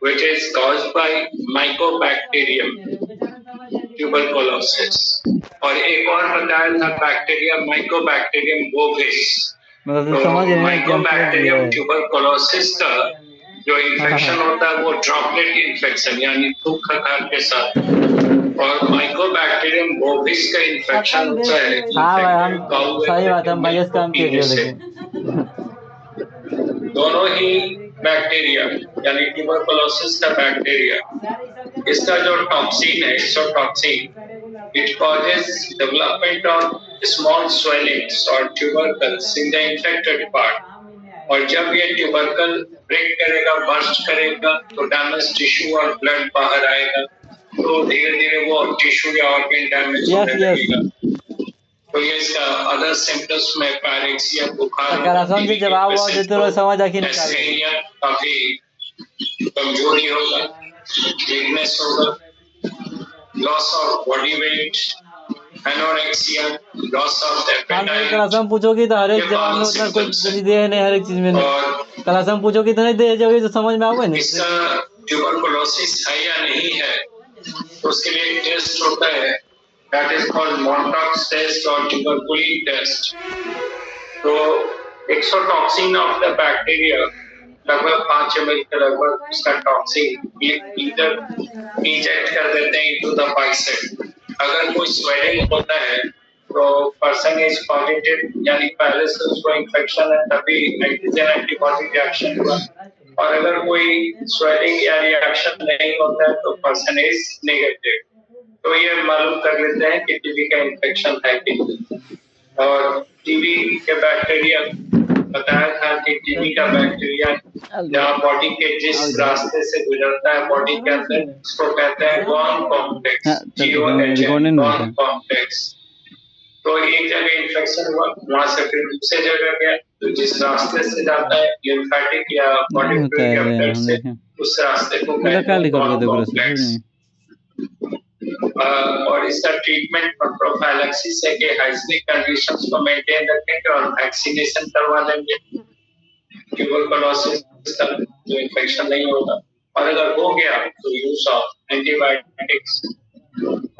which is caused by mycobacterium tuberculosis। और एक और बताया था बैक्टीरिया माइकोबैक्टीरियम बोविस। मतलब समझ रहे हैं कि हम समझ माइकोबैक्टीरियम गए। ट्यूबरकुलोसिस का जो इन्फेक्शन होता है वो ड्रॉपलेट इन्फेक्शन यानी थूक खकार के साथ, और माइकोबैक्टीरियम बोविस का इन्फेक्शन होता है हाँ भाई, हम सही बात है, हम बायस काम कीजिए से। लेकिन दोनों ही बैक्टीरिया यानी ट्यूबरकुलोसिस का बैक्टीरिया, इसका जो टॉक्सिन है exotoxin, it causes development of small swellings और tubercles in the infected part. और जब ये ट्यूबरकल ब्रेक करेगा, बर्स्ट करेगा, तो डैमेज टिश्यू और ब्लड बाहर आएगा, तो धीरे धीरे वो टिश्यू या ऑर्गन डैमेज होने लगेगा। तो ये इसका अदर सिम्टम्स में पैरेक्सिया, बुखार, जवाब देते रहो, समझ आखिर काफी कमजोरी होगा, वीकनेस होगा, loss of body weight, anorexia, loss of appetite. कलासम पूछोगी तो हर एक जवाब में उतना कोई दे नहीं, हर एक चीज में नहीं। कलासम पूछोगी तो नहीं दे जाओगी तो समझ में आओगे नहीं। इसका ट्यूबरकुलोसिस है या नहीं है, तो उसके लिए एक टेस्ट होता है, that is called Montauk's test or tuberculin test। तो एक्सोटॉक्सिन ऑफ द बैक्टीरिया लगभग 5 ml के लगभग उसका टॉक्सिन लीटर इंजेक्ट कर देते हैं इनटू द बाइसेप। अगर कोई स्वेलिंग होता है तो पर्सन इज पॉजिटिव, यानी पहले से उसको इन्फेक्शन है तभी एंटीजन एंटीबॉडी रिएक्शन हुआ, और अगर कोई स्वेलिंग या रिएक्शन नहीं होता है तो पर्सन इज नेगेटिव। तो ये मालूम कर लेते हैं कि टीबी का इन्फेक्शन है कि नहीं। और टीबी के बैक्टीरिया बताया था कि टीबी का बैक्टीरिया जहाँ बॉडी के जिस रास्ते से गुजरता है बॉडी के अंदर, उसको कहते हैं गॉन कॉम्प्लेक्स, गॉन कॉम्प्लेक्स। तो एक जगह इन्फेक्शन हुआ, वहां से फिर दूसरे जगह गया, तो जिस रास्ते से जाता है लिम्फेटिक या बॉडी फ्लूइड या ब्लड से, उस रास्ते को कहते हैं गॉन कॉम्प्लेक्स। और इसका ट्रीटमेंट प्रोफाइलैक्सिस है कि हाइजीनिक कंडीशंस को मेंटेन रखेंगे और वैक्सीनेशन करवा देंगे, ट्यूबरकुलोसिस का जो इन्फेक्शन नहीं होगा। और अगर हो गया तो यूज ऑफ एंटीबायोटिक्स।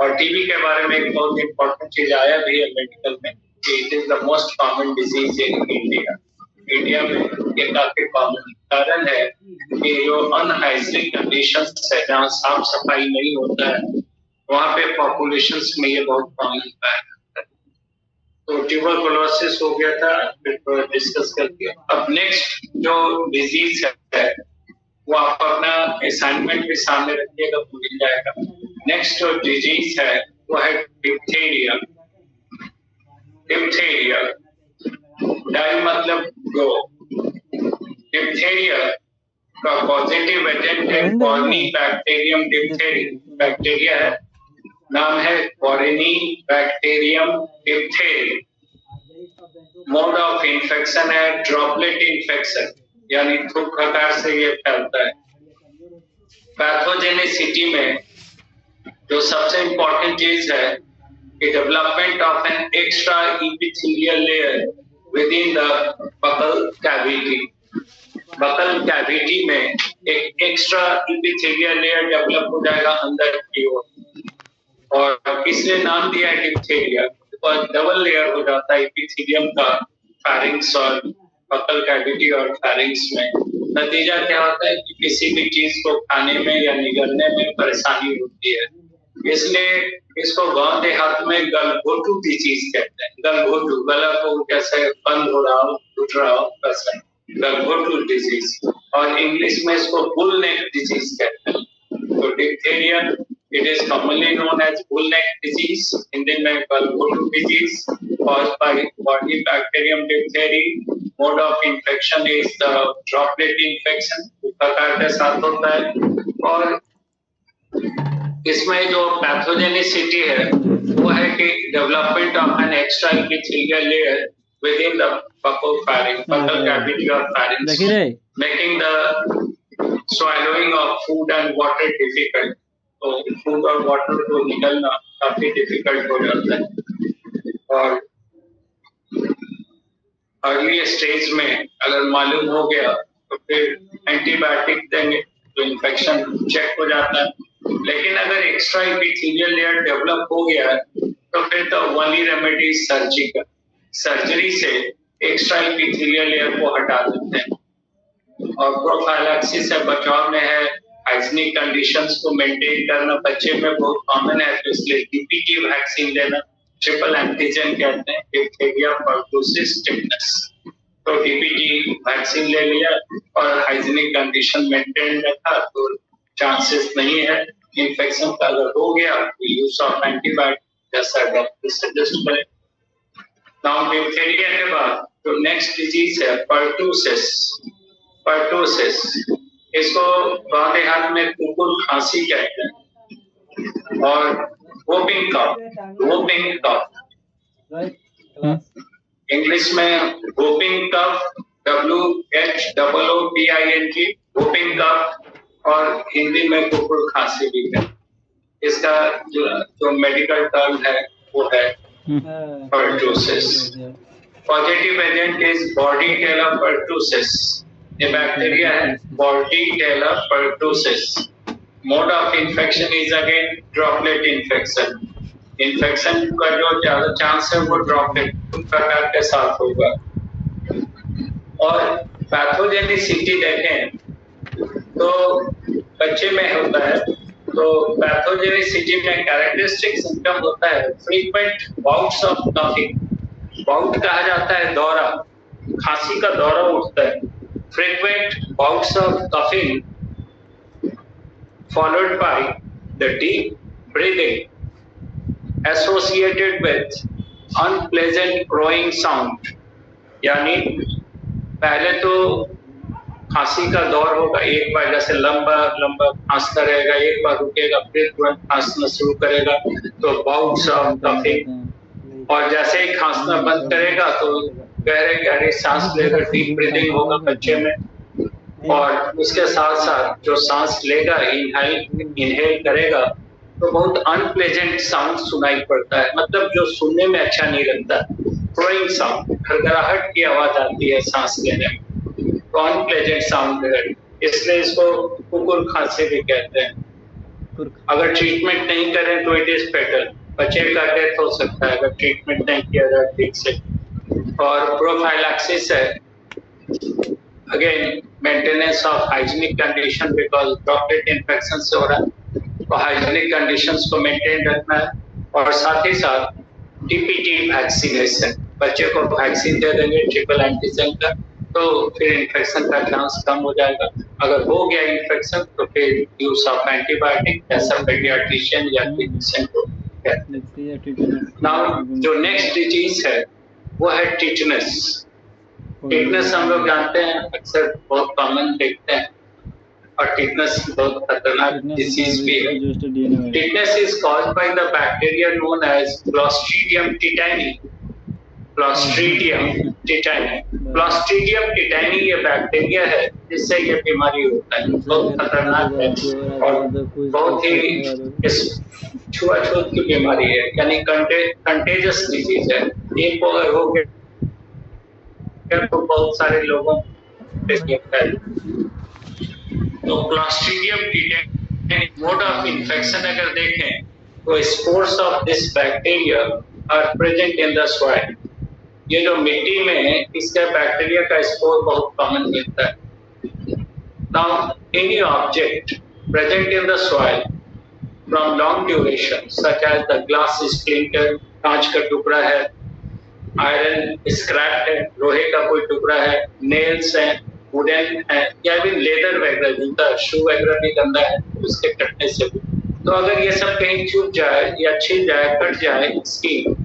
और टीबी के बारे में एक बहुत इंपॉर्टेंट चीज आया भी है मेडिकल में, it is the most common disease in India. India में ये काफी कॉमन कारण है कि जो अनहाइजीनिक कंडीशंस है, जहाँ साफ सफाई नहीं होता है, वहाँ पे पॉपुलेशंस में ये बहुत कॉमन है। तो ट्यूबरकुलोसिस हो गया था, फिर डिस्कस करके अब नेक्स्ट जो डिजीज है वो आप अपना असाइनमेंट भी सामने रखिएगा तो मिल जाएगा। नेक्स्ट जो डिजीज है वो है डिप्थीरिया। डिप्थीरिया डाई मतलब गो। डिप्थीरिया का पॉजिटिव एजेंट है कॉर्निबैक्टीरियम डिप्थेरी, बैक्टीरिया है, नाम है Corynebacterium diphtheriae. Mode of infection है ड्रॉपलेट इन्फेक्शन, यानी थूक खकार से ये फैलता है। पैथोजेनिसिटी में जो सबसे इंपॉर्टेंट चीज है कि development of an extra epithelial layer with in the buccal cavity. Buccal cavity में एक एक्स्ट्रा इपिथेलियल लेयर डेवलप हो जाएगा अंदर की ओर, और इसलिए नाम दिया है डिप्थीरिया, बिकॉज डबल लेयर हो जाता है इपिथेलियम का फैरिंग्स और बकल कैविटी और फैरिंग्स में। नतीजा क्या होता है कि किसी भी चीज को खाने में या निगलने में परेशानी होती है, इसलिए इसको गांव देहात में गलघोटू डिजीज कहते हैं। गलघोटू, गला को कैसे बंद हो रहा हो, टूट रहा हो, वैसा गलघोटू डिजीज, और इंग्लिश में इसको बुल नेक डिजीज कहते हैं। तो diphtheria it is commonly known as bull neck disease, Hindi में गलघोटू disease, caused by Corynebacterium diphtheria। Mode of infection is the droplet infection, प्रकार के साथ होता है। और इसमें जो पैथोजेनिसिटी है वो है कि development of an extra epithelial layer with in the buckle pharynx, buccal cavity और pharynx, making the swallowing of food and water difficult। तो फूड और वाटर को निकलना काफी डिफिकल्ट हो जाता है। और अर्ली स्टेज में अगर मालूम हो गया तो फिर एंटीबायोटिक देंगे, तो इन्फेक्शन चेक हो जाता है। लेकिन अगर एक्स्ट्रा एपिथेलियल लेयर डेवलप हो गया तो फिर तो ओनली रेमेडी सर्जरी से एक्स्ट्रा एपिथेलियल लेयर को हटा देते हैं। और प्रोफाइलैक्सिस से बचाव में है हाइजीनिक कंडीशंस को मेंटेन करना, बच्चे में बहुत कॉमन है, तो इसलिए डीपीटी वैक्सीन लेना, ट्रिपल एंटीजन कहते हैं, डिप्थीरिया, परटूसिस, टिटनेस। तो डीपीटी वैक्सीन ले लिया और हाइजीनिक कंडीशन मेंटेन रखा तो चांसेस नहीं है इन्फेक्शन का। अगर हो गया तो यूज ऑफ एंटीबायोटिक जैसा डॉक्टर सजेस्ट करे। नाउ डिप्थीरिया के बाद जो नेक्स्ट डिजीज है परटूसिस, इसको गाँव देहात में कुकुर खांसी कहते हैं और वोपिंग कफ इंग्लिश में वोपिंग कफ, WHOOPING, वोपिंग कफ, और हिंदी में कुकुर खांसी भी है। इसका जो मेडिकल टर्म है वो है pertussis. Positive agent is Bordetella pertussis, ये बैक्टीरिया है Bordetella pertussis. Mode of infection is again droplet infection. Infection का जो ज्यादा चांस है वो ड्रॉपलेट प्रकार के साथ होगा। और पैथोजेनिसिटी देखें तो बच्चे में होता है, तो पैथोजेनिसिटी में कैरेक्टरिस्टिक सिम्टम होता है frequent bouts of coughing. Bout कहा जाता है दौरा, खांसी का दौरा उठता है। Frequent bouts of coughing followed by the deep breathing associated with unpleasant crowing sound। यानी पहले तो खांसी का दौर होगा, एक बार जैसे लंबा खांसता रहेगा, एक बार रुकेगा, फिर तुरंत खांसना शुरू करेगा, तो बाउट्स ऑफ कफिंग। और जैसे ही खांसना बंद करेगा तो गहरे सांस लेकर डीप ब्रीदिंग होगा बच्चे में। और उसके साथ साथ जो सांस लेगा, इनहेल करेगा, तो बहुत अनप्लेजेंट साउंड सुनाई पड़ता है, मतलब जो सुनने में अच्छा नहीं लगता। क्रोइंग साउंड, खड़खड़ाहट की आवाज आती है सांस लेने में, तो अनप्लेजेंट साउंड है, इसलिए इसको कुकुर खांसी भी कहते हैं। अगर ट्रीटमेंट नहीं करें तो इट इज फेटल, बच्चे का डेथ हो सकता है अगर ट्रीटमेंट नहीं किया जाए ठीक से। और प्रोफाइलैक्सिस है again maintenance of hygienic condition, because droplet infection से हो रहा है, तो हाइजीनिक कंडीशंस को मेंटेन रखना है। और साथ ही साथ डीपीटी वैक्सीनेशन, बच्चे को वैक्सीन दे देंगे ट्रिपल एंटीजन का, तो फिर इन्फेक्शन का चांस कम हो जाएगा। अगर हो गया इन्फेक्शन तो फिर यूज ऑफ एंटीबायोटिक जैसा पेडियाट्रिशियन या फिजिशियन को कहते हैं। नाउ जो नेक्स्ट डिजीज है वो है टिटनेस। टिटनेस हम लोग जानते हैं, अक्सर बहुत कॉमन देखते हैं, और टिटनेस बहुत खतरनाक डिजीज भी है। Tetanus is caused by the bacteria known as clostridium tetani. Clostridium tetani ये बैक्टीरिया है जिससे ये बीमारी होता है, बहुत खतरनाक है और बहुत ही छुआछूत की बीमारी है, यानी कंटेजियस डिजीज है। एक अगर हो गया तो बहुत सारे लोगों तो clostridium tetani mode of infection अगर देखें तो spores of this bacteria are present in the soil. ये जो मिट्टी में इसका बैक्टीरिया का स्पोर बहुत कॉमन मिलता है। Now any object present in the soil from long duration such as the glass splinter, कांच का टुकड़ा है, आयरन स्क्रैप है, लोहे का कोई टुकड़ा है, नेल्स है, वुडन है, या भी लेदर वगैरह, जूता शू वगैरह भी गंदा है उसके कटने से भी। तो अगर ये सब कहीं चूक जाए या छिल जाए, कट जाए skin,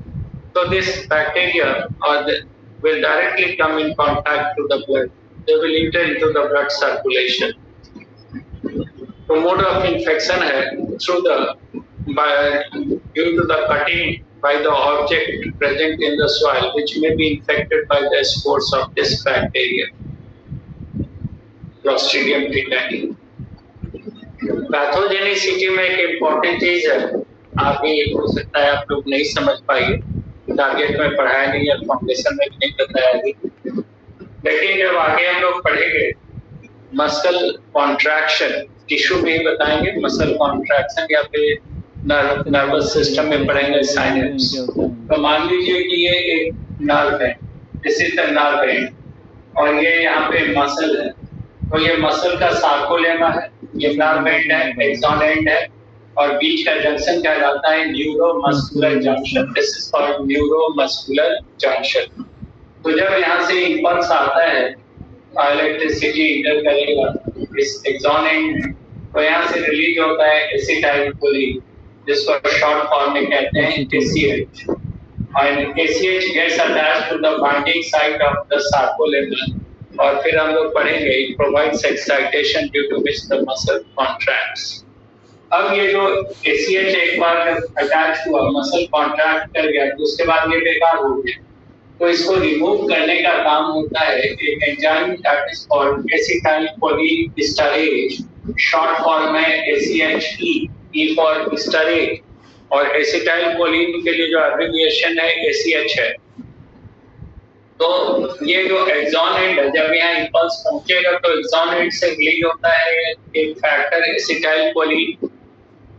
so this bacteria will directly come in contact to the blood. They will enter into the blood circulation. So mode of infection है due to the cutting by the object present in the soil, which may be infected by the spores of this bacteria, Clostridium tetani. Pathogenicity में एक important चीज है, आप ये हो सकता है आप लोग नहीं समझ पाइए, टारगेट में पढ़ाया नहीं है, फाउंडेशन में नहीं बताया गया, लेकिन जब आगे हम लोग पढ़ेंगे मस्कल कॉन्ट्रैक्शन टिश्यू में ही बताएंगे, मसल कॉन्ट्रैक्शन या फिर नर्वस सिस्टम में पढ़ेंगे साइनेप्स। तो मान लीजिए कि ये एक नर्व है, this is the nerve and, और ये यहाँ पे मसल है, तो ये मसल का सार्कोलेमा है, ये नर्व एंड है, एक्सॉन एंड है, और बीच का जंक्शन कहलाता है neuromuscular junction. This is called neuromuscular junction. तो जब यहाँ से इंपल्स आता है, इलेक्ट्रिसिटी इंटर करेगा इस एक्सॉन एंड, तो यहाँ से रिलीज होता है एसिटाइलकोलिन, जिसको शॉर्ट फॉर्म में कहते हैं ACH, and ACH gets attached to the binding site of the sarcolemma, और फिर हम लोग पढ़ेंगे it provides excitation due to which the muscle contracts। अब ये जो ACH एक बार अटैच हुआ, मसल कॉन्ट्रैक्ट कर गया, तो उसके बाद ये बेकार हो गया, तो इसको रिमूव करने का काम होता है एक enzyme that is called acetylcholine, short form में ACHE, E फॉर स्टरेज, और एसिटाइलकोलिन के लिए जो एब्रिविएशन है ACH है। तो ये जो एक्सॉन एंड है, जब यहाँ इंपल्स पहुंचेगा तो एक्सॉन एंड से रिलीज होता है एक फैक्टर एसिटाइलकोलिन,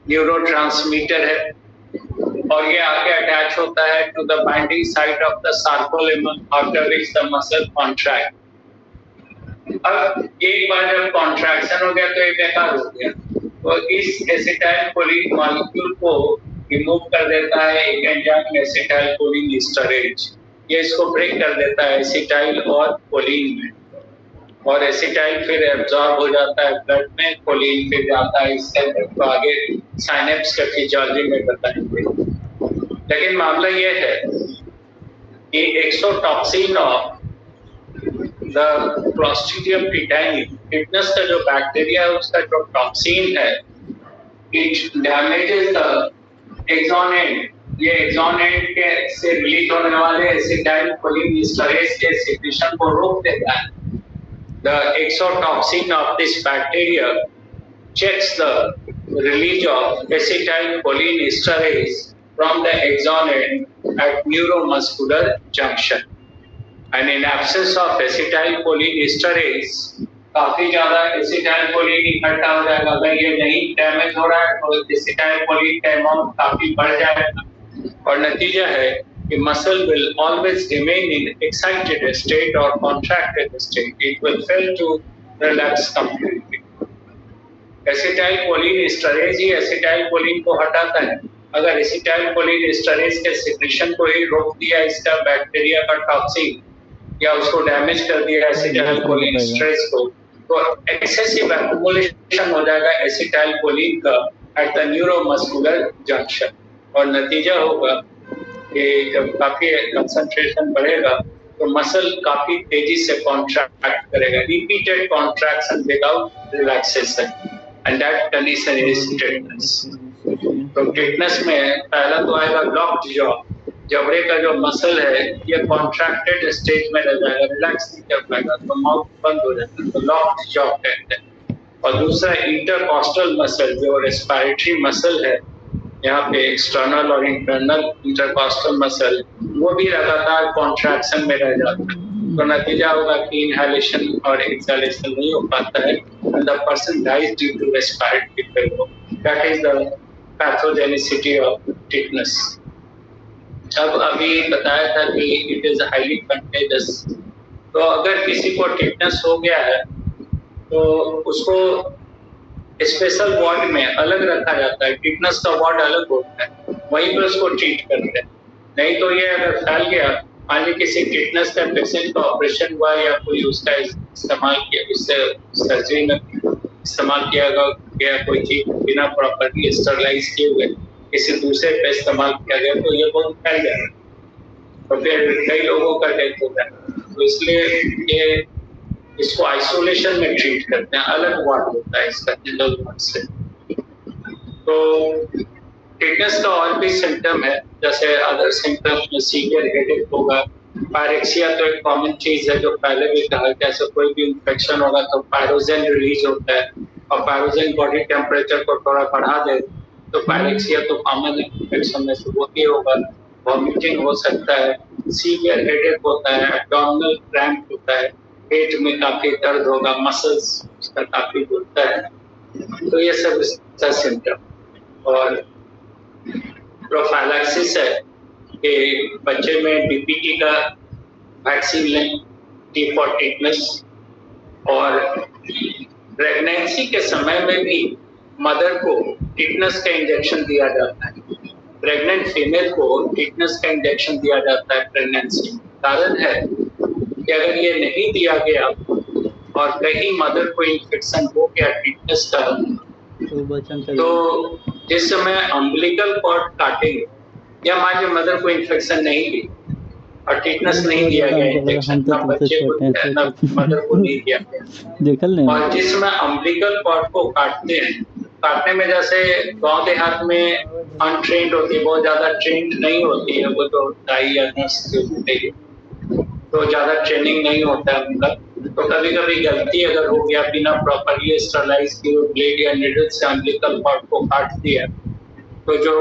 न्यूरोट्रांसमीटर है, और ये आके अटैच होता है to the binding site of the sarcolemma after which the muscle contract. अब एक बार जब कॉन्ट्रैक्शन हो गया तो ये बेकार हो गया, तो इस एसिटाइलकोलिन मॉलिक्यूल को रिमूव कर देता है एक एंजाइम एसिटाइलकोलिन स्टरेज। ये इसको ब्रेक कर देता है एसिटाइल और कोलिन में, और एसिटाइल फिर एब्जॉर्ब हो जाता है ब्लड में, कोलिन फिर जाता है इससे, तो आगे साइनेप्स का फिजियोलॉजी में बताएंगे। लेकिन मामला ये है कि exotoxin of the clostridium tetani, tetanus का जो बैक्टीरिया है उसका जो टॉक्सिन है, it damages the axon end. ये एक्सॉन एंड के से रिलीज होने वाले एसिटाइलकोलिन स्टरेज के सिक्रीशन को रोक देता है। The exotoxin of this bacteria checks the release of acetylcholine esterase from the axon end at neuromuscular junction. And in absence of acetylcholine esterase, काफी ज्यादा एसिटाइलकोलिन इकट्ठा हो जाएगा। अगर ये नहीं डैमेज हो रहा है तो एसिटाइलकोलिन का अमाउंट काफी बढ़ जाएगा, और नतीजा है कि muscle will always remain in excited state or contracted state. It will fail to relax completely. Acetylcholine esterase he acetylcholine को हटाता है। अगर एसिटाइलकोलिन एस्टरेज के सिक्रीशन को ही रोक दिया इसका बैक्टीरिया का टॉक्सिन, या उसको डैमेज कर दिया एसिटाइलकोलिन एस्टरेज को, तो एक्सेसिव एक्युमुलेशन हो जाएगा एसिटाइलकोलिन का एट द न्यूरोमस्कुलर जंक्शन, और नतीजा होगा कि जब काफी कंसंट्रेशन बढ़ेगा तो मसल काफी तेजी से कॉन्ट्रैक्ट करेगा, repeated contraction without relaxation, and that condition is tetanus. तो टिटनेस में पहला तो आएगा लॉक्ड जॉ, जबड़े का जो मसल है ये कॉन्ट्रैक्टेड स्टेज में रह जाएगा, रिलैक्स नहीं कर पाएगा, तो माउथ बंद हो जाता है, तो लॉक्ड जॉ कहते हैं। और दूसरा इंटरकॉस्टल मसल, जो रेस्पिरेटरी मसल है, यहाँ पे एक्सटर्नल और इंटरनल इंटरकॉस्टल मसल, वो भी लगातार कॉन्ट्रैक्शन में रह जाता है, तो नतीजा होगा कि इनहेलेशन और एक्सहेलेशन नहीं हो पाता है, and the person dies due to respiratory failure. That is the pathogenicity of tetanus. अब अभी बताया था कि इट इज हाईली कंटेजियस, तो अगर किसी को टिटनेस हो गया है तो उसको स्पेशल वार्ड में अलग रखा जाता है, टिटनेस का वार्ड अलग होता है, वहीं पर उसको ट्रीट करते हैं। नहीं तो ये अगर फैल गया, मान लीजिए किसी टिटनेस का पेशेंट का ऑपरेशन हुआ या कोई उसका इस्तेमाल किया, उससे सर्जरी में इस्तेमाल किया गया कोई चीज बिना प्रॉपर्ली स्टरलाइज किए हुए किसी दूसरे पे इस्तेमाल किया गया, तो ये बहुत फैल गया, तो फिर कई लोगों का डेथ हो गया। तो इसलिए ये इसको आइसोलेशन में ट्रीट करते हैं, अलग वार्ड होता है इसका जनरल वार्ड से। तो टिटनेस का और भी सिम्टम है, जैसे अदर सिम्टम्स में सीवियर हेडेक होगा, पायरेक्सिया तो एक कॉमन चीज है जो पहले भी कहा, जैसे कोई भी इंफेक्शन होगा तो पायरोजेन रिलीज होता है, और पायरोजेन बॉडी टेम्परेचर को थोड़ा बढ़ा दे, तो पायरेक्सिया तो कॉमन इंफेक्शन में से होती होगा। वॉमिटिंग हो सकता है, सीवियर हेडेक होता है, एब्डोमिनल क्रैम्प होता है, पेट में काफी दर्द होगा, मसल्स उसका काफी दुखता है, तो ये सब इसका सिम्टम। और प्रोफाइलैक्सिस है कि बच्चे में डीपीटी का वैक्सीन लें, टी फॉर टिटनेस। और प्रेगनेंसी के समय में भी मदर को टिटनेस का इंजेक्शन दिया जाता है। प्रेग्नेंट फीमेल को टिटनेस का इंजेक्शन दिया जाता है प्रेगनेंसी। कारण है कि अगर ये नहीं दिया गया और कहीं मदर को इन्फेक्शन हो गया टिटनेस का, तो जिस समय अम्बिलिकल कॉर्ड काटेंगे, या मान लीजिए मदर को इन्फेक्शन नहीं हुई और टिटनेस नहीं दिया गया इंजेक्शन, ना बच्चे को ना मदर को नहीं दिया गया, और जिस समय अम्बिलिकल कॉर्ड को काटते हैं, काटने में जैसे गांव देहात में अनट्रेंड होती है, बहुत ज्यादा ट्रेंड नहीं होती है, वो तो दाई या नर्स होते हैं, तो ज्यादा ट्रेनिंग नहीं होता है उनका, तो कभी कभी गलती अगर हो गया, बिना प्रॉपरली स्टरलाइज किए ब्लेड या निडल से अम्बिलिकल कॉर्ड को काट दिया, तो जो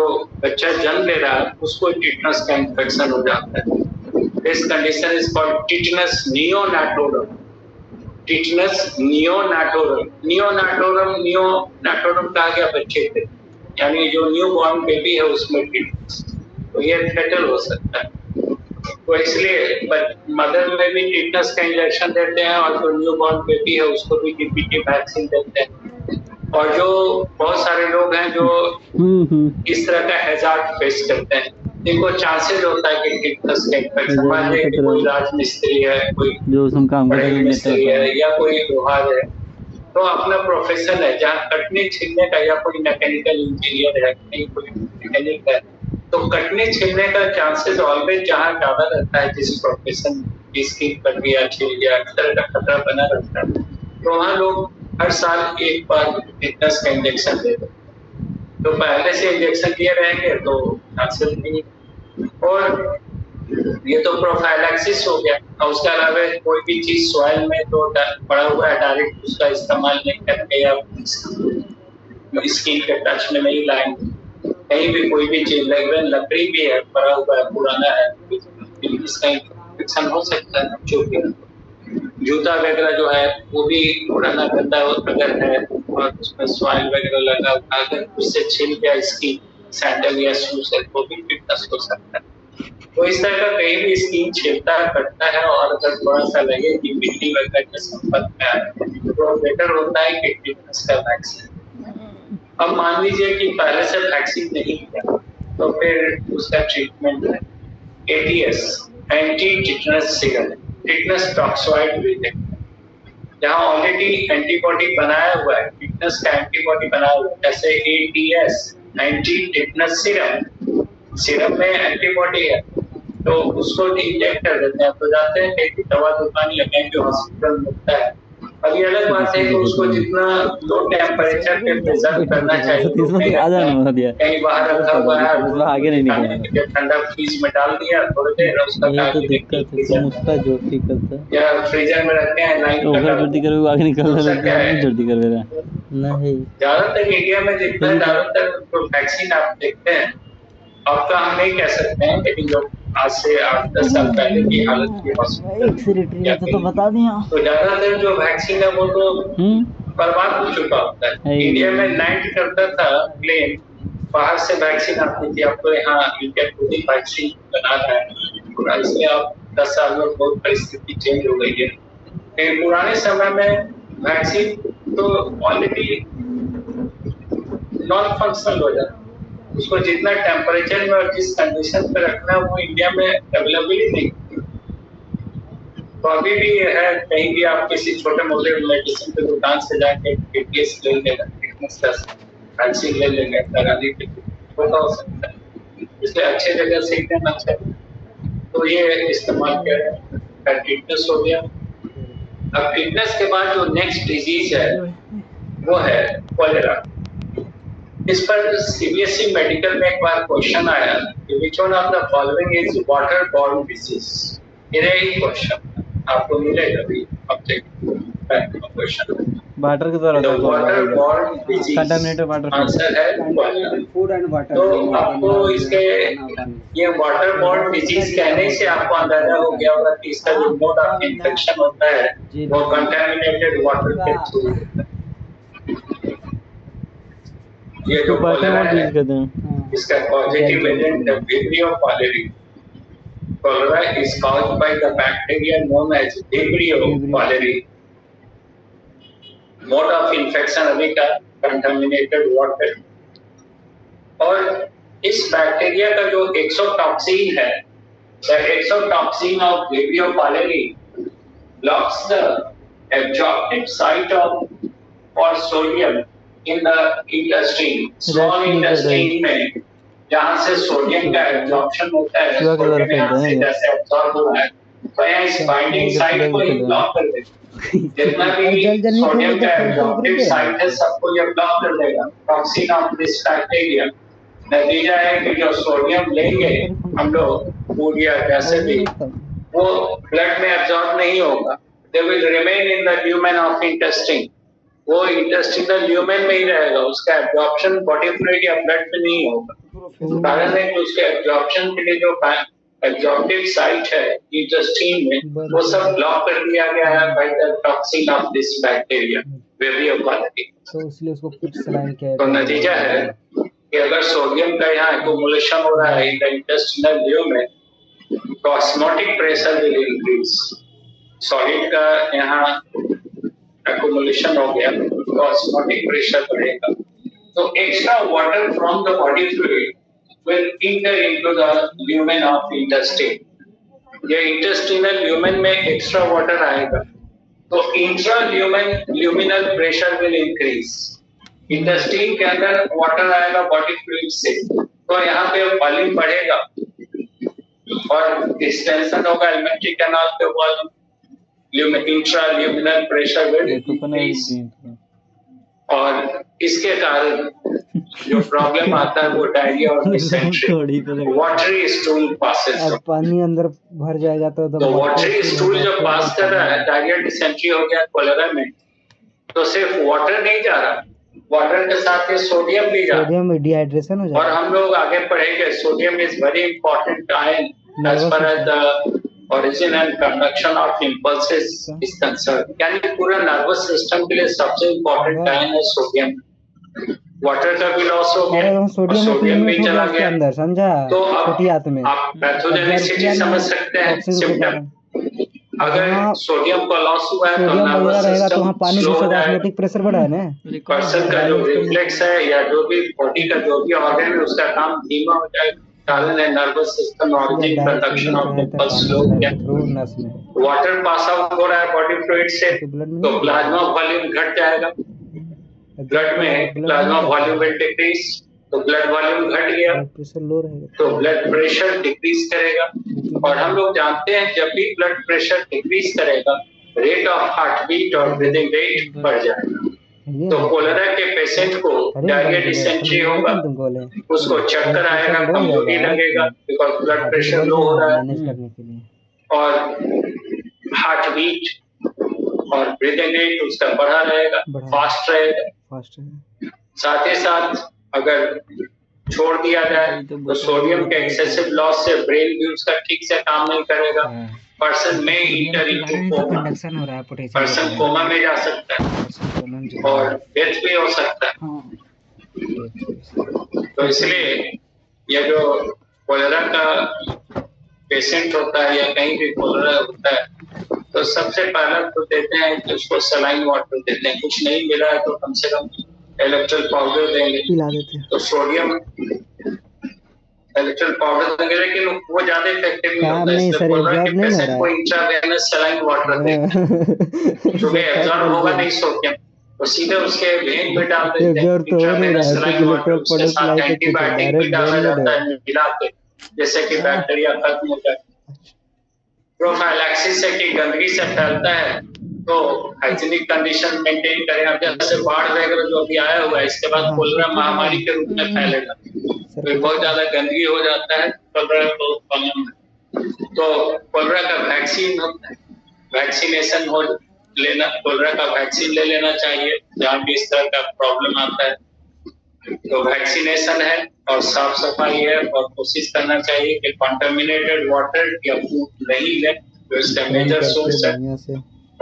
बच्चा जन्म ले रहा है उसको टिटनेस का इन्फेक्शन हो जाता है। This condition is called tetanus neonatorum. Tetanus neonatorum, neonatorum कहा गया बच्चे पे, यानी जो न्यू बॉर्न बेबी है उसमें टिटनेस, तो ये फेटल हो सकता है। तो इसलिए मदर में भी टिटनेस का इंजेक्शन देते हैं, और जो न्यू बॉर्न बेबी है उसको भी डीपीटी वैक्सीन देते हैं। और जो बहुत सारे लोग हैं जो इस तरह का हैजार्ड फेस करते हैं, इनको चांसेस होता है कि टिटनेस का इन्फेक्शन, मान लीजिए कि कोई राजमिस्त्री है, कोई जो काम मिस्त्री है, या कोई लोहार है, तो अपना प्रोफेशन है, जहाँ कटने छीलने का, या कोई मैकेनिकल इंजीनियर है, कहीं कोई मैकेनिक है, तो कटने छीलने का चांसेस ऑलवेज जहाँ ज्यादा रहता है, जिस प्रोफेशन जिसकी प्रक्रिया छिल गया, इस तरह का खतरा बना रहता है, तो वहाँ लोग हर साल एक बार टिटनेस का इंजेक्शन देते हैं। तो पहले से इंजेक्शन दिए रहेंगे तो चांसेस नहीं। और ये तो प्रोफाइलैक्सिस हो गया, और उसके अलावा कोई भी चीज सॉइल में तो पड़ा हुआ है, डायरेक्ट उसका इस्तेमाल नहीं करके, या स्किन के टच में नहीं लाएंगे। कहीं भी कोई भी चीज, लकड़ी भी है, पड़ा हुआ है, पुराना है, इसका इन्फेक्शन हो सकता है। जो भी जूता वगैरह जो है वो भी पुराना गंदा अगर है और उसमें सॉइल वगैरह लगा, अगर उससे छिल गया स्किन, सैंडल या शूज है, तो भी टिटनेस हो सकता है। तो इस तरह का कहीं भी स्किन छिलता है, कटता है, और अगर थोड़ा सा लगे कि मिट्टी वगैरह के संपर्क में आए, तो बेटर होता है कि टिटनेस का वैक्सीन। अब मान लीजिए कि पहले से वैक्सीन नहीं किया, तो फिर उसका ट्रीटमेंट है ATS, anti tetanus serum, tetanus toxoid breathing, जहाँ ऑलरेडी एंटीबॉडी बनाया हुआ है, टिटनेस का एंटीबॉडी बनाया हुआ है, जैसे ATS, anti tetanus serum, serum में एंटीबॉडी है, तो उसको इंजेक्ट कर देते हैं, तो जाते हैं कहीं दवा दुकान या कहीं भी हॉस्पिटल मिलता है। अब ये अलग बात है कि उसको जितना लो टेम्परेचर पे प्रिजर्व करना चाहिए, कहीं बाहर रखा हुआ है, आगे नहीं निकला, ठंडा फ्रीज में डाल दिया थोड़ी देर, उसका या फ्रीजर में रखते हैं, लाइन आगे निकल रहा है। ज्यादातर इंडिया में जितना ज्यादातर वैक्सीन आप देखते हैं, अब तो हम नहीं कह सकते हैं, लेकिन जो आज से 8-10 साल पहले की हालत की तो बता दिया, तो ज्यादातर जो वैक्सीन है वो तो बर्बाद हो चुका होता है। इंडिया में लैंड करता था प्लेन, बाहर से वैक्सीन आती थी, अब तो यहाँ इंडिया खुद ही वैक्सीन बना रहा है, इसलिए अब 10 साल में बहुत परिस्थिति चेंज हो गई है। लेकिन पुराने समय में वैक्सीन तो ऑलरेडी नॉन फंक्शनल हो जाता, उसको जितना टेम्परेचर में और जिस कंडीशन पे रखना है वो इंडिया में अवेलेबल ही नहीं। तो अभी भी है, कहीं भी आप किसी छोटे मोटे मेडिसिन की दुकान से जाके ATS ले लेगा, वैक्सीन ले लेंगे, लगाने के होता हो सकता है, इसलिए अच्छे जगह से लेना चाहिए। तो ये इस्तेमाल किया है। टिटनेस हो गया। अब टिटनेस के बाद जो नेक्स्ट डिजीज है वो है कॉलेरा। इस पर CBSE मेडिकल में एक बार क्वेश्चन आया कि which one of the following is water borne disease। ये एक क्वेश्चन आपको मिलेगा भी, अब क्वेश्चन वाटर के द्वारा water borne disease, contaminated water answer है फूड एंड वाटर। तो आपको इसके ये वाटर बॉर्न डिजीज कहने से आपको अंदाजा हो गया होगा कि इसका जो मोड ऑफ इन्फेक्शन होता है वो कंटामिनेटेड वाटर के थ्रू। ये जो कोलेरा है यूज करते हैं। इसका पॉजिटिव एजेंट है vibrio cholerae. Cholera is caused by the bacteria known as Vibrio cholerae. Mode of infection अभी का contaminated water। और इस बैक्टीरिया का जो एक्सोटॉक्सिन है, the exotoxin of Vibrio cholerae blocks the absorptive site of or sodium in the intestine, small intestine में जहाँ से सोडियम का एब्जॉर्प्शन होता है, सोडियम यहाँ से जैसे एब्जॉर्ब हो रहा है, तो यहाँ इस बाइंडिंग साइट को ही ब्लॉक कर देगा। जितना भी सोडियम का एब्जॉर्प्टिव साइट है, सबको ये ब्लॉक कर देगा। Toxin of this bacteria. नतीजा है कि जो सोडियम लेंगे हम लोग फूड या जैसे भी, वो ब्लड में एब्जॉर्ब नहीं होगा। They will remain in the lumen of intestine. वो इंटेस्टिनल ल्यूमेन में ही रहेगा, उसका एब्जॉर्प्शन बॉडी फ्लूइड या ब्लड में नहीं होगा। कारण है कि उसके एब्जॉर्प्शन के लिए जो एब्जॉर्प्टिव साइट है इंटेस्टाइन में, वो सब ब्लॉक कर दिया गया है by the toxin of this bacteria vibrio cholerae. तो इसलिए उसको फिक्स सलाइन किया। तो नतीजा है कि अगर सोडियम का यहाँ एक्युमुलेशन हो रहा है इन द इंटेस्टिनल ल्यूमेन, तो osmotic pressure will increase. Solid का यहाँ accumulation हो गया तो osmotic pressure बढ़ेगा, तो extra water from the body fluid will enter into the lumen of intestine। ये intestinal lumen में extra water आएगा तो intra luminal pressure will increase। intestine के अंदर water आएगा body fluid से, तो यहाँ पे वॉल्यूम बढ़ेगा और डिस्टेंशन होगा एलिमेंट्री कैनाल पे volume, intraluminal pressure will increase. और इसके कारण जो प्रॉब्लम आता है वो डायरिया और डिसेंट्री, वाटरी स्टूल पासेस। अब पानी अंदर भर जाएगा तो वाटरी स्टूल जो पास कर रहा है, डायरिया डिसेंट्री हो गया कोलेरा में, तो सिर्फ वाटर नहीं जा रहा, वाटर के साथ ये सोडियम भी जा रहा है, सोडियम में डिहाइड्रेशन हो जाएगा। और हम लोग आगे पढ़ेंगे sodium is very important ion as far as the origin and conduction of impulses is concerned। यानी पूरा नर्वस सिस्टम के लिए सबसे इम्पोर्टेंट आयन है सोडियम। वाटर का भी लॉस हो गया, सोडियम भी चला गया अंदर, समझा? तो अब आप पैथोजेनिसिटी समझ सकते हैं सिम्टम। अगर सोडियम का लॉस हुआ है तो नर्वस सिस्टम स्लो हो जाएगा, ऑस्मोटिक प्रेशर बढ़ा है ना, पर्सन का जो रिफ्लेक्स है या जो भी बॉडी का जो भी ऑर्गन है उसका काम धीमा हो जाएगा। कारण है nervous system organ conduction of impulse slow हो गया। वाटर पास आउट हो रहा है बॉडी फ्लूइड से, तो प्लाज्मा वॉल्यूम घट जाएगा, ब्लड में प्लाज्मा वॉल्यूम विल डिक्रीज, तो ब्लड वॉल्यूम घट गया तो ब्लड प्रेशर डिक्रीज करेगा। और हम लोग जानते हैं जब भी ब्लड प्रेशर डिक्रीज करेगा, रेट ऑफ हार्ट बीट और ब्रीदिंग रेट बढ़ जाएगा। तो कोलेरा के पेशेंट को डायरिया डिसेंट्री होगा, उसको चक्कर आएगा, कमजोरी लगेगा बिकॉज ब्लड प्रेशर लो हो रहा है, और हार्ट बीट और ब्रीदिंग रेट उसका बढ़ा रहेगा, फास्ट रहेगा। साथ ही साथ अगर छोड़ दिया जाए तो सोडियम के एक्सेसिव लॉस से ब्रेन भी उसका ठीक से काम नहीं करेगा, पर्सन में enter into coma, person coma में जा सकता है और डेथ भी हो सकता है। तो इसलिए ये जो कोलेरा का पेशेंट होता है या कहीं भी कोलेरा होता है, तो सबसे पहला तो देते हैं कि उसको सलाइन वाटर देते हैं, कुछ नहीं मिला है तो कम से कम इलेक्ट्रोल पाउडर देंगे, तो सोडियम इलेक्ट्रोल पाउडर देंगे, लेकिन वो ज्यादा इफेक्टिव नहीं होता है। इसलिए कोलेरा के पेशेंट को इंट्रावेनस सलाइन वाटर देंगे, जो भी एब्जॉर्ब होगा नहीं सोडियम, तो सीधे उसके वेन में डाल देते हैं इंट्रावेनस सलाइन वाटर, उसके साथ एंटीबायोटिक भी डाला जाता है मिला के, जैसे कि बैक्टीरिया खत्म हो जाए। प्रोफाइलैक्सिस है कि गंदगी से फैलता है तो हाइजीनिक कंडीशन मेंटेन करें। अब जैसे बाढ़ वगैरह जो अभी आया हुआ है, इसके बाद कोलेरा महामारी के रूप में फैलेगा, तो बहुत ज्यादा गंदगी हो जाता है कोलेरा को कॉमन में। तो कोलेरा का वैक्सीन होता है, वैक्सीनेशन हो लेना, कोलेरा का वैक्सीन ले लेना चाहिए जहाँ भी इस तरह का प्रॉब्लम आता है। तो वैक्सीनेशन है और साफ सफाई है, और कोशिश करना चाहिए कि कंटामिनेटेड वाटर या फूड नहीं लें, तो इसका मेजर सोर्स है।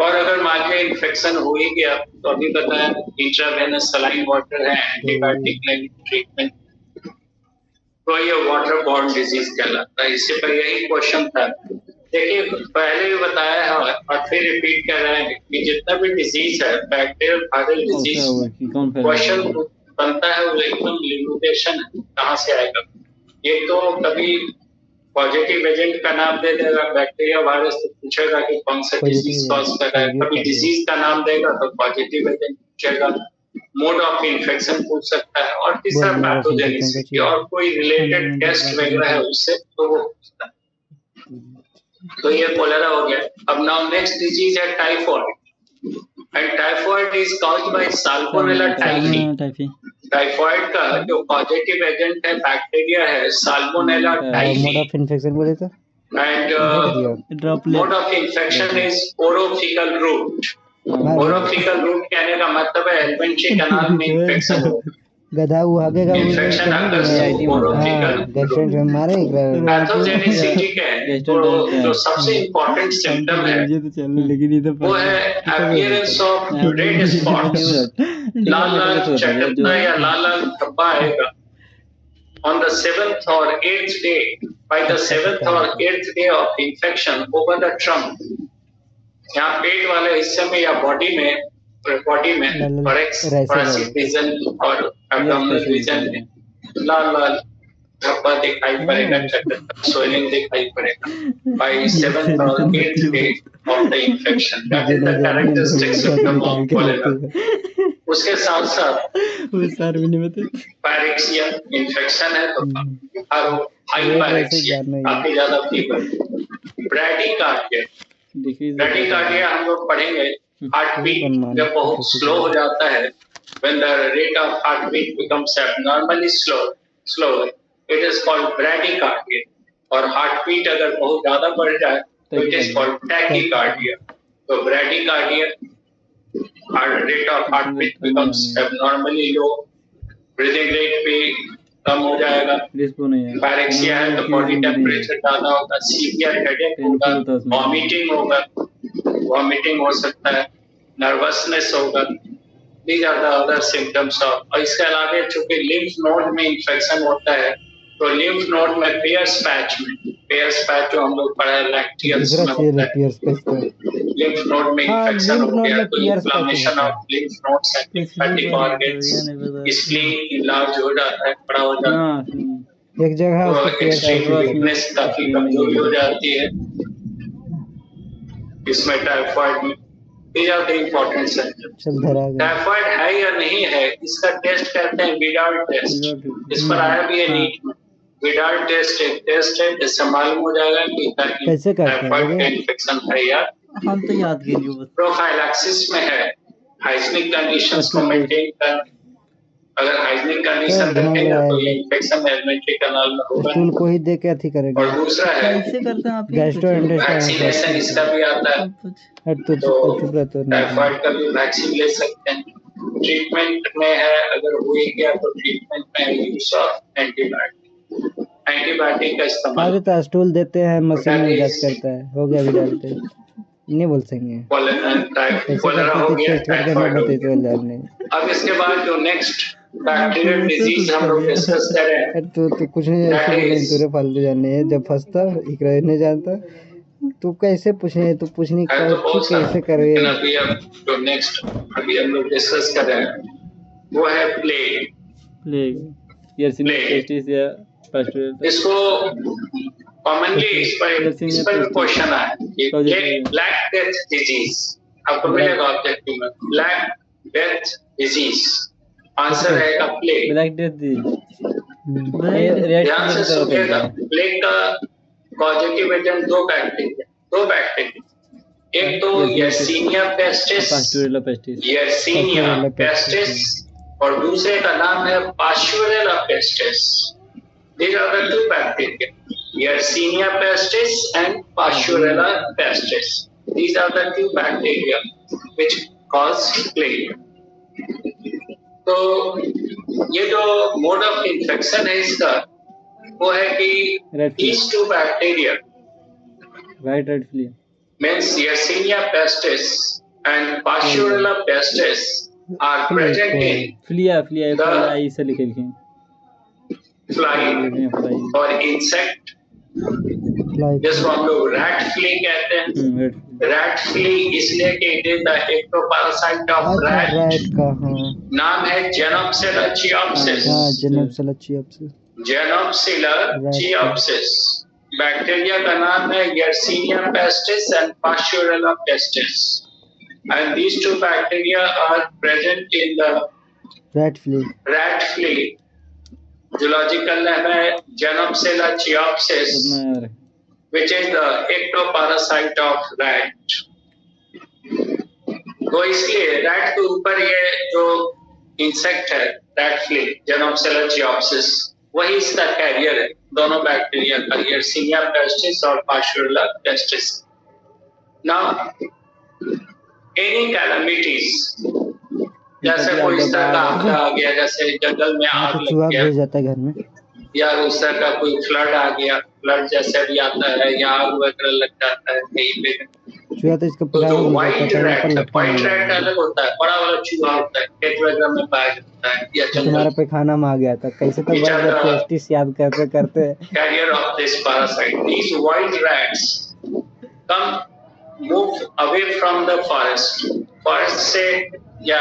और अगर मान लीजिए इन्फेक्शन हो ही गया तो अभी बताया इंट्रावेनस सलाइन वाटर है, एंटीबायोटिक ट्रीटमेंट, तो ये वाटर बॉर्न डिजीज कहलाता है। इससे पर यही क्वेश्चन था। देखिए पहले भी बताया है और फिर रिपीट कर रहे हैं कि जितना भी डिजीज है, बैक्टीरियल वायरल डिजीज, क्वेश्चन बनता है वो एकदम लिमिटेशन है, कहाँ से आएगा। ये तो कभी पॉजिटिव एजेंट का नाम दे देगा बैक्टीरिया वायरस, तो पूछेगा कि कौन सा डिजीज कॉज कर रहा है। कभी डिजीज का नाम देगा तो पॉजिटिव एजेंट पूछेगा, मोड ऑफ इन्फेक्शन पूछ सकता है, और तीसरा पैथोजेनिसिटी और कोई रिलेटेड टेस्ट वगैरह है उससे तो वो पूछता है। तो ये कोलेरा हो गया। अब नाउ नेक्स्ट डिजीज है typhoid, and typhoid is caused by salmonella typhi. Typhoid का जो पॉजिटिव एजेंट है बैक्टीरिया है salmonella typhi. Mode of infection बोले तो and mode of infection is orofaecal route. Orofaecal route कहने का मतलब है एलिमेंट्री कैनाल में इन्फेक्शन हो। गधा वो आगे का इन्फेक्शन मारे पैथोजेनिसिटी है तो जो सबसे इम्पोर्टेंट सिम्टम है वो है अपीयरेंस ऑफ रेड स्पॉट्स, लाल लाल चकत्ता या लाल लाल धब्बा आएगा on the 7th or 8th day, by the 7th or 8th day of infection over the trunk, यहाँ पेट वाले हिस्से में या बॉडी में thoracic region और abdominal region में लाल लाल धब्बा दिखाई पड़ेगा, swelling दिखाई पड़ेगा by 7th or 8th day of the infection. That is the characteristic symptom of cholera. उसके साथ साथ पायरेक्सिया इन्फेक्शन है तो हाई पायरेक्सिया, काफी ज्यादा फीवर। ब्रैडीकार्डिया हम लोग पढ़ेंगे, हार्ट बीट जब बहुत स्लो हो जाता है, when the rate of heartbeat becomes abnormally slow it is called bradycardia, और हार्ट बीट अगर बहुत ज्यादा बढ़ जाए तो it is called tachycardia। तो bradycardia, heart rate of heartbeat becomes abnormally low, breathing rate भी कम हो जाएगा। पायरेक्सिया है तो बॉडी टेम्परेचर ज्यादा होगा, सीवियर हेडेक होगा, वॉमिटिंग हो सकता है, नर्वसनेस होगा। These are the other symptoms of। और इसके अलावा चूंकि लिम्फ नोड में इन्फेक्शन होता है तो लिम्फ नोड में पेयर्स पैच जो हम लोग पढ़ा है लैक्टियल्स में होता है, लिम्फ नोड में इन्फेक्शन हो गया तो inflammation of lymph nodes and lymphatic organs, spleen large हो जाता है, बड़ा हो जाता है, एक जगह तो एक्सट्रीम वीकनेस काफी कमजोरी हो जाती है इसमें टाइफाइड में। These are the important symptoms। Typhoid है या नहीं है इसका टेस्ट करते हैं, विडाल टेस्ट। इस पर आया भी है नीट में, विडाल टेस्ट एक टेस्ट है जिससे मालूम हो जाएगा कि टाइफाइड का इन्फेक्शन है या हम तो याद कीजिए बस। प्रोफाइलैक्सिस में है हाइजीनिक कंडीशंस को मेंटेन करना, अगर हाइजीनिक कंडीशन रखेंगे तो ये इन्फेक्शन एलिमेंट्री कैनाल में होगा, स्टूल को ही दे के अथी करेगा। और दूसरा है कैसे करते हैं आप? वैक्सीनेशन, इसका भी आता है, तो टाइफाइड का भी वैक्सीन ले सकते हैं। ट्रीटमेंट में है अगर हो ही गया तो ट्रीटमेंट में यूज ऑफ एंटीबायोटिक का इस्तेमाल। तो स्टूल देते हैं, मशीन में जांच करता है, हो गया भी डालते हैं, नहीं बोल सकेंगे कोलेरा हो गया, टाइफाइड हो गया। अब इसके बाद जो नेक्स्ट बैक्टीरियल डिजीज हम लोग डिस्कस कर रहे हैं, तो कुछ नहीं ऐसे बोले तोरे फालतू जाने है, जब फंसता इकरा नहीं जानता तो कैसे पूछने, तो पूछने का कैसे करे। अभी अब जो नेक्स्ट अभी हम लोग डिस्कस कर रहे हैं वो है प्लेग। इसको कॉमनली इस पर क्वेश्चन आया कि ब्लैक डेथ डिजीज आपको मिलेगा ऑब्जेक्टिव में, ब्लैक डेथ डिजीज आंसर रहेगा प्लेग। ब्लैक डेथ ध्यान से सुनिएगा, प्लेग का पॉजिटिव एजेंट दो बैक्टीरिया, एक तो यर्सीनिया पेस्टिस और दूसरे का नाम है pasteurella pestis. These are the two bacteria, Yersinia pestis and Pasteurella pestis. These are the two bacteria which cause plague. तो ये जो मोड ऑफ इन्फेक्शन है इसका वो है कि these two bacteria, means Yersinia pestis and Pasteurella pestis are present in Phulia Phulia The- Phulia ऐसे लिखे लिखे fly और insect, जिसको हम लोग रैट फ्ली कहते हैं। रैट फ्ली इसलिए कि it is the ectoparasite of अच्छा रैट। रैट का हाँ नाम है जेनोप्सिला चियोप्सिस। हाँ जेनोप्सिला चियोप्सिस जेनोप्सिला चियोप्सिस। बैक्टीरिया का नाम है Yersinia pestis and Pasteurella pestis, and these two bacteria are present in the rat flea rat flea. Zoological name है Genopsila chiopsis, which is the ectoparasite of rat. तो इसलिए रैट के ऊपर ये जो इंसेक्ट है रैट फ्ली Genopsila chiopsis, वही इसका कैरियर है दोनों बैक्टीरिया का, Yersinia pestis और Pasteurella pestis. Now, any calamities, जैसे कोई इस तरह का आपदा आ गया, जैसे जंगल में आग तो लग चूहा गया, भेज जाता है घर में या उस तरह का कोई फ्लड आ गया, फ्लड जैसे भी आता है या आग वगैरह लग जाता है कहीं पे, चूहा तो इसका तो पकाया जो नहीं व्हाइट जाता है, रैट ऊपर है, लगता व्हाइट है। रैट अलग होता है, बड़ा वाला चूहा होता है, खेत वगैरह में पाया जाता है या तुम्हारा जंगल। पैखाना में आ गया था कैसे तो Which are बड़ा the पेस्टिस याद करते करते carrier of this parasite. These white rats move away from the forest. Forest से या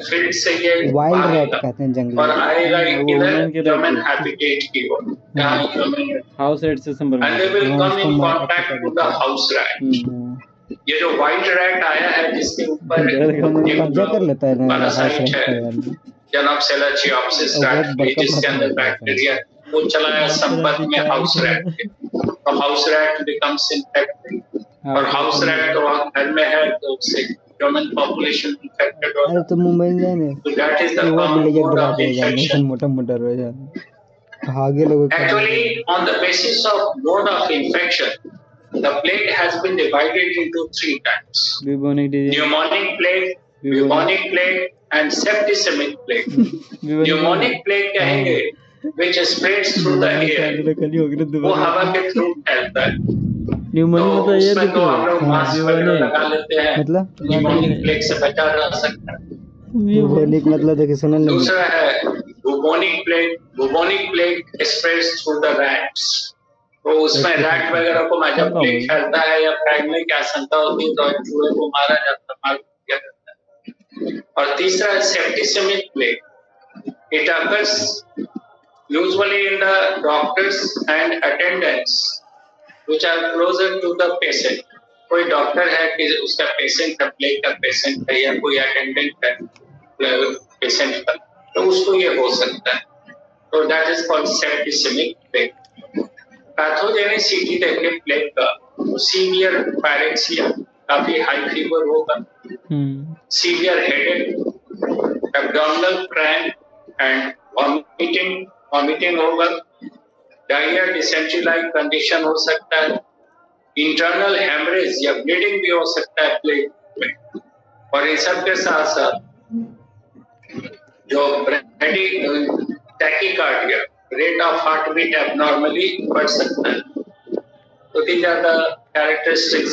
फील्ड से ये वाइल्ड रैट भागेगा कहते हैं जंगली और आएगा वो इधर women के ह्यूमन रैट। हैबिटेट की ओर, जहाँ ह्यूमन, हाउस रेट से संपर्क and they will हाँ, come उसको in मार contact के with the house rat. ये जो व्हाइट रैट आया है जिसके ऊपर कब्जा कर लेता है ना हाउस पैरासाइट रैट है का Genopsila chiopsis और rat बहुत flea, बड़का जिसके अंदर बड़का बैक्टीरिया, वो चला है संपर्क में हाउस रैट के, तो हाउस रैट बिकम्स इन्फेक्टेड, और हाउस रैट तो वहाँ घर में है तो उससे ह्यूमन पॉपुलेशन इन्फेक्टेड अरे होता तो मुंबई में जाए ना है। तो दैट इज द वो कॉमन विलेजर मोड डरा ऑफ दिया जाए इन्फेक्शन। मोटा मोटा रह जाए भागे लोग Actually, on the basis of mode of infection, the plague has been divided into 3 types: bubonic disease pneumonic plague, bubonic plague, and septicemic plague. Pneumonic plague कहेंगे, which spreads through the air, वो हवा के through फैलता है। Pneumonia तो मतलब ये उसमें तो हम लोग हाँ, मास्क वगैरह लगा लेते हैं, मतलब न्यूमोनिक प्लेग से बचा जा सकता है। बुबोनिक मतलब देखिए सुनने लगे दूसरा है bubonic plague. Bubonic plague spreads through the rats, तो उसमें रैट वगैरह को जब प्लेग फैलता है या फैलने की आशंका होती है तो चूहे को मारा जाता है, मार दिया जाता है। और तीसरा है septicaemic plague. It occurs usually in the doctors and attendants which are closer to the patient. कोई डॉक्टर है कि उसका पेशेंट है, प्लेग का पेशेंट है, या कोई अटेंडेंट है पेशेंट का, तो उसको ये हो सकता है। तो that is called septicaemic plague. Pathogenicity देखें प्लेग का, सीवियर पैरेक्सिया, काफी हाई फीवर होगा, severe headache, abdominal cramp and vomiting होगा, डायरिया, डिसेंट्री लाइक कंडीशन हो सकता है, इंटरनल हेमरेज या ब्लीडिंग भी हो सकता है प्लेग में। और इन सब के साथ साथ जो tachycardia, rate of heart beat abnormally बढ़ सकता है। तो these are the characteristic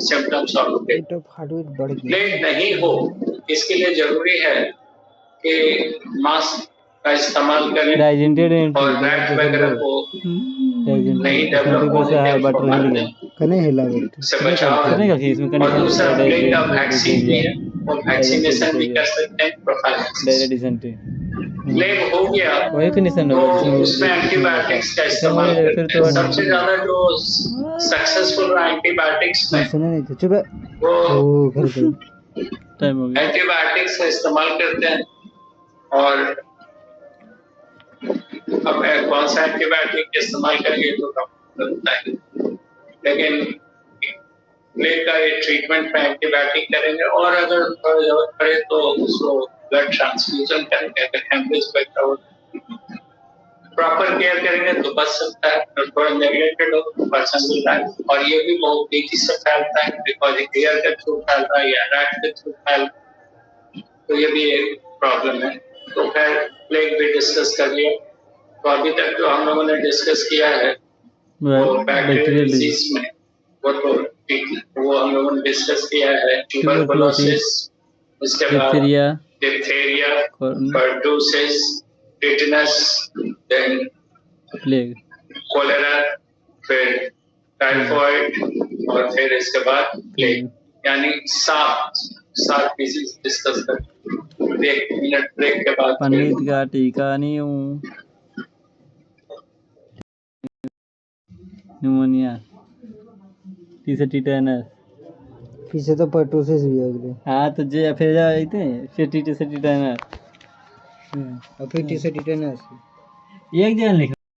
symptoms of plague. Plague नहीं हो इसके लिए जरूरी है कि मास्क का इस्तेमाल करें और रैट वगैरह को नहीं डेवलप होने कने हिला से बचाव। और दूसरा प्लेग का वैक्सीन भी है, वो वैक्सीनेशन भी कर सकते हैं, प्रोफाइलैक्सिस। प्लेग हो गया तो उसमें एंटीबायोटिक्स का इस्तेमाल करते हैं। सबसे ज्यादा जो सक्सेसफुल रहा एंटीबायोटिक्स में वो एंटीबायोटिक्स का इस्तेमाल करते हैं। और अब कौन सा एंटीबायोटिक इस्तेमाल करेंगे तो डॉक्टर बताएंगे, लेकिन प्लेग का ये ट्रीटमेंट में एंटीबायोटिक करेंगे, और अगर जरूरत पड़े तो उसको ब्लड ट्रांसफ्यूजन करेंगे। अगर हेमरेज वगैरह हो प्रॉपर केयर करेंगे तो बच सकता है, और थोड़ा नेग्लेक्टेड हो तो पर्सन विल डाई। और ये भी बहुत तेजी से फैलता है, बिकॉज एयर के थ्रू फैलता है या रैट के थ्रू फैलता है, तो ये भी एक प्रॉब्लम है। तो खैर प्लेग भी डिस्कस कर लिया। तो अभी तक जो हम लोगों ने डिस्कस किया है वो बैक्टीरियल डिजीज में वो हम लोगों ने डिस्कस किया है। ट्यूबरकुलोसिस, इसके बाद diphtheria, pertussis, tetanus, then plague, cholera, फिर टाइफॉइड और फिर इसके बाद प्लेग। यानी 7 डिजीज डिस्कस कर 1 मिनट ब्रेक के बाद पंडित का टीका नहीं हूँ। न्यूमोनिया, तीसरा टिटेनस, पीछे तो पर्टूसिस भी हो गए। हाँ तो जे फिर जाते फिर टिटेनस और फिर टीसे टिटेनस एक जन लिख